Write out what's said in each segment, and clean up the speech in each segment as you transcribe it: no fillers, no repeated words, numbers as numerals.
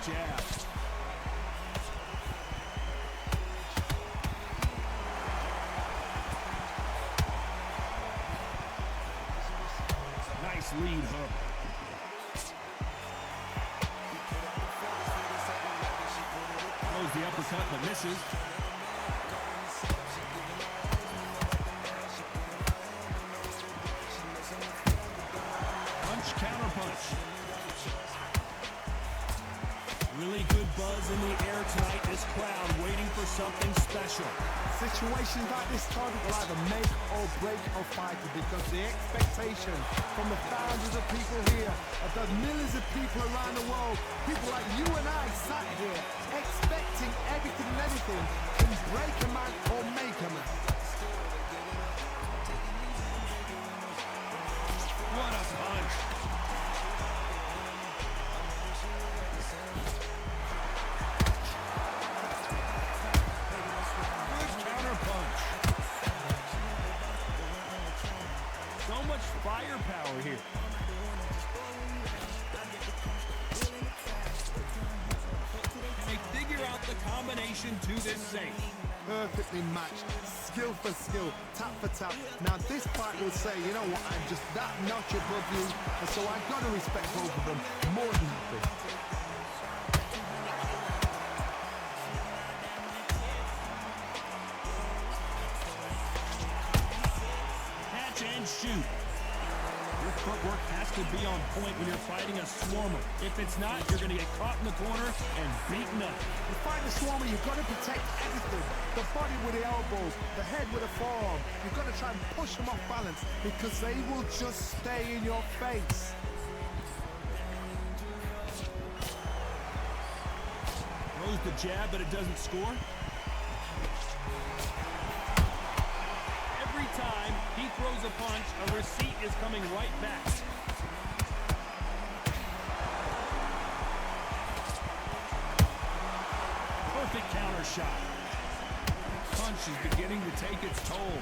jab. Nice lead hook. Throws the uppercut but misses. Punch, counter punch. Really good buzz in the air tonight. This crowd waiting for something special. Situations like this target will either make or break a fighter, because the expectation from the thousands of people here, of the millions of people around the world, people like you and I sat here expecting everything and anything can break a man or make a man. What a punch. So much firepower here. And they figure out the combination to this safe. Perfectly matched, skill for skill, tap for tap. Now this fight will say, you know what, I'm just that notch above you, and so I've got to respect both of them more than happy. And shoot. Your footwork has to be on point when you're fighting a swarmer. If it's not, you're going to get caught in the corner and beaten up. You fight a swarmer, you've got to protect everything. The body with the elbows, the head with the forearm. You've got to try and push them off balance, because they will just stay in your face. Throws the jab, but it doesn't score. Every time he throws a punch, a receipt is coming right back. Perfect counter shot. Punch is beginning to take its toll.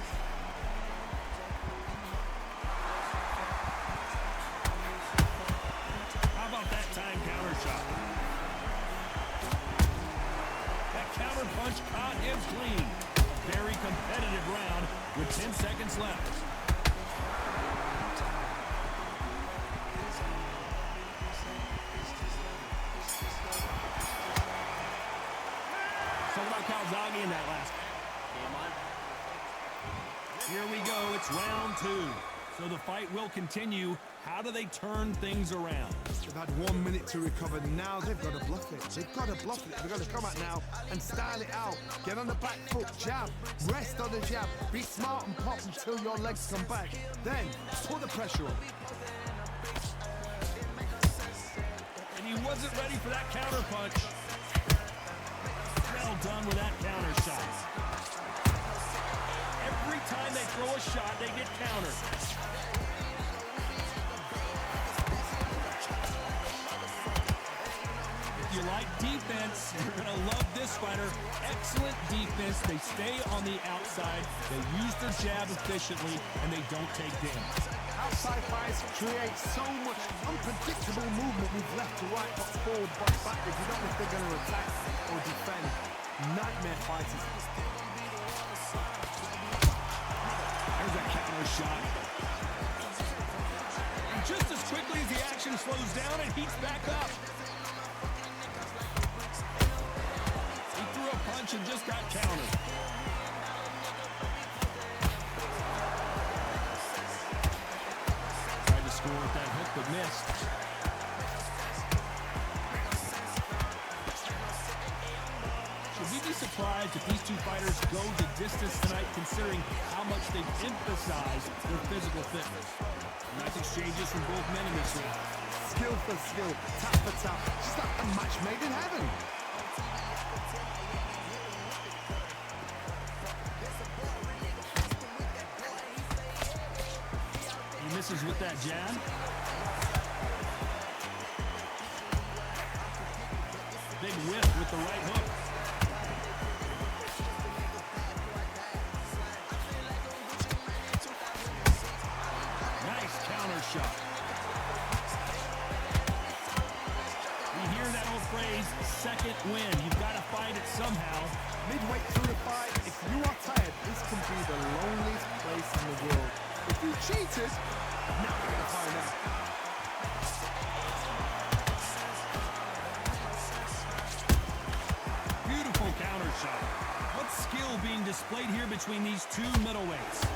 How about that time counter shot? That counter punch caught him clean. Very competitive round with 10 seconds left. Something about Kingzz in that last. Here we go, it's round 2. So the fight will continue. How do they turn things around? They've had 1 minute to recover. Now they've got to bluff it. They've got to bluff it. They've got to come out now and style it out. Get on the back foot, jab, rest on the jab. Be smart and pop until your legs come back. Then put the pressure on. And he wasn't ready for that counter punch. Well done with that counter shot. Every time they throw a shot, they get countered. If you like defense, you're going to love this fighter. Excellent defense. They stay on the outside. They use their jab efficiently, and they don't take damage. Outside fights create so much unpredictable movement with left to right, box forward, box backwards. You don't know if they're going to attack or defend. Nightmare fighters. There's a counter shot. And just as quickly as the action slows down, it heats back up. He threw a punch and just got countered. Tried to score with that hook, but missed. Should we be surprised if these two fighters go the distance tonight, considering how much they've emphasized their physical fitness? Nice exchanges from both men in this round. Skill for skill, tap for tap, just like a match made in heaven. He misses with that jab. Big whiff with the right hook. Nice counter shot. We hear that old phrase, win. You've got to find it somehow. Midway through the fight, if you are tired, this can be the loneliest place in the world. If you cheated, now we're going to find out. Beautiful counter shot. What skill being displayed here between these two middleweights?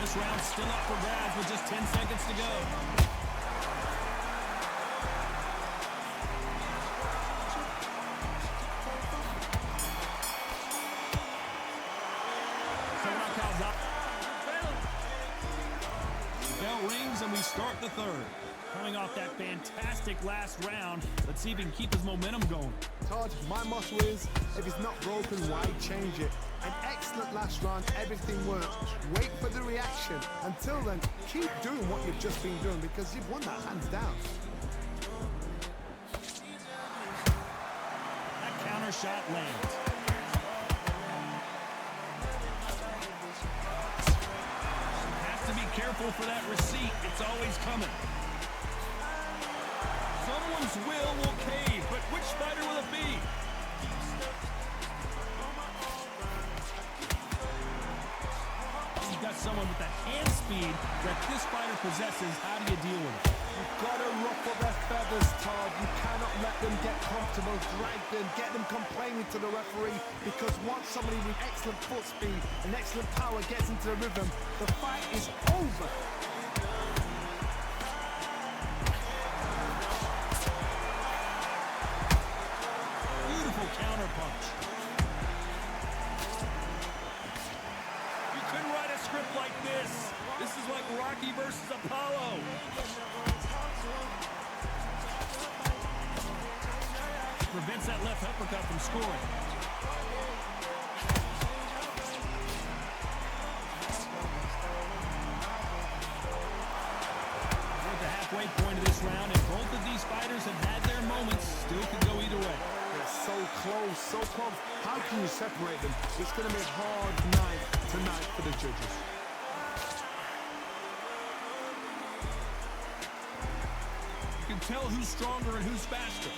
This round's still up for grabs with just 10 seconds to go. Bell rings and we start the third. Coming off that fantastic last round, let's see if he can keep his momentum going. Todd, my motto is, if it's not broken, why change it? An excellent last round, everything worked. Wait for the reaction. Until then, keep doing what you've just been doing because you've won that hands down. That counter shot lands. Has to be careful for that receipt. It's always coming. Someone's will cave, but which fighter will it be? You've got someone with the hand speed that this fighter possesses. How do you deal with it? You've got to ruffle their feathers, Todd. You cannot let them get comfortable, drag them, get them complaining to the referee, because once somebody with excellent foot speed and excellent power gets into the rhythm, the fight is over. Counter punch. You couldn't write a script like this. This is like Rocky versus Apollo. Prevents that left uppercut from scoring. We're at the halfway point of this round, and both of these fighters have had their moments. Still could go either way. So close, so close. How can you separate them? It's going to be a hard night tonight for the judges. You can tell who's stronger and who's faster.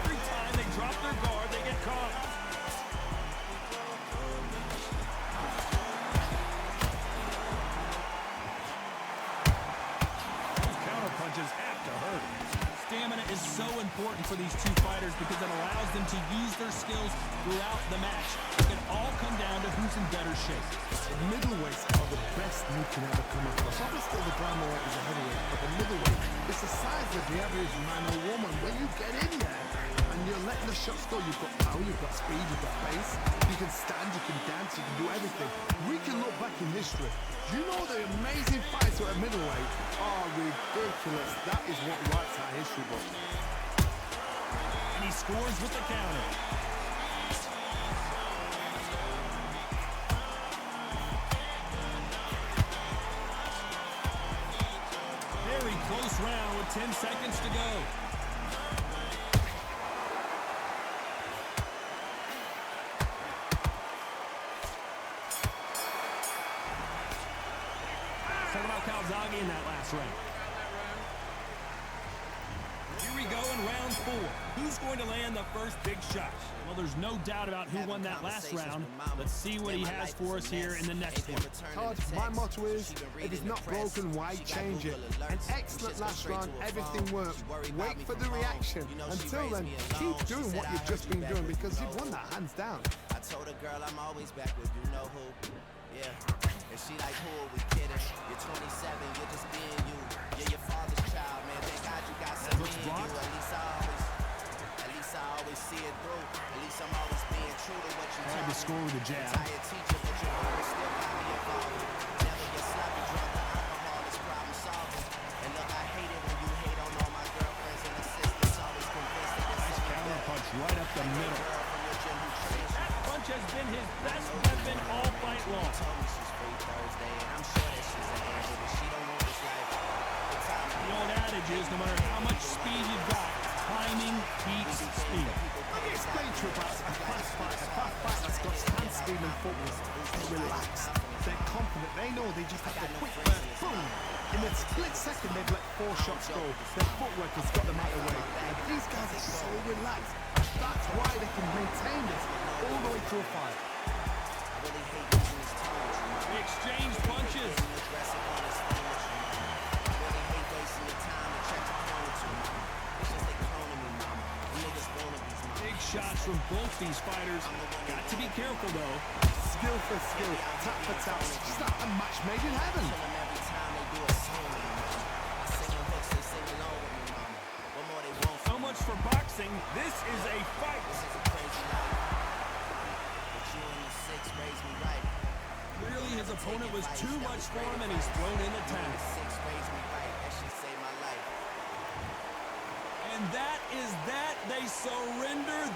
Every time they drop their guard, they get caught. Those counter punches have to hurt. Stamina is so important for these two fighters because it allows them to use their skills throughout the match. It can all come down to who's in better shape. The middleweights are the best you can ever come across. Obviously the Grammarite is a heavyweight, but the middleweight is the size of the average man or woman. When you get in there and you're letting the shots go, you've got power, you've got speed, you've got pace, you can stand, you can dance, you can do everything. We can look back in history. You know the amazing fights at a middleweight are ridiculous. That is what writes our history book. And he scores with the counter. Very close round with 10 seconds to go. Talk about Kingzz in that last round. Here we go in round 4. Who's going to land the first big shot? Well, there's no doubt about who won that last round. Let's see what he has for us here in the next one. Todd, my motto is, if it's not broken, why change it? An excellent last round, everything worked. Wait for the reaction. Until then, keep doing what you've just been doing because you've won that hands down. I told a girl I'm always back with you know who. Yeah. And she like, who are we kidding? You're 27, you're just being you. You're your father's child, man. Thank God you got some in you. At least I always see it through. At least I'm always being true to what you tell me. The score with a jab. Retired teacher, but your words still got me involved. Never get sloppy drunk. The alcohol is problem solving. And look, I hate it when you hate on all my girlfriends and assistants. Always convinced that there's Nice something counter better. punch right up the middle. Girl from your gym who trains you. That punch has been his best weapon all fight long. Told me she's free Thursday, and I'm sure that she's an angel, but she don't want this life. adage is no matter how much speed you've got, timing beats speed. Let me explain to you about a fast fight. A fast fight that's got hand speed and footwork. They're relaxed. They're confident. They know they just have to quick burst. Boom. In a split second, they've let 4 shots go. Their footwork has got them out of the way. And these guys are so relaxed. That's why they can maintain this all the way through a fight. They exchange punches. Big shots from both these fighters. Got to be careful, though. Skill for skill, tap for tap. Just like a match made in heaven. So much for boxing. This is a fight. Clearly his opponent was too much for him, and he's thrown in the towel. And that is that. They surrender.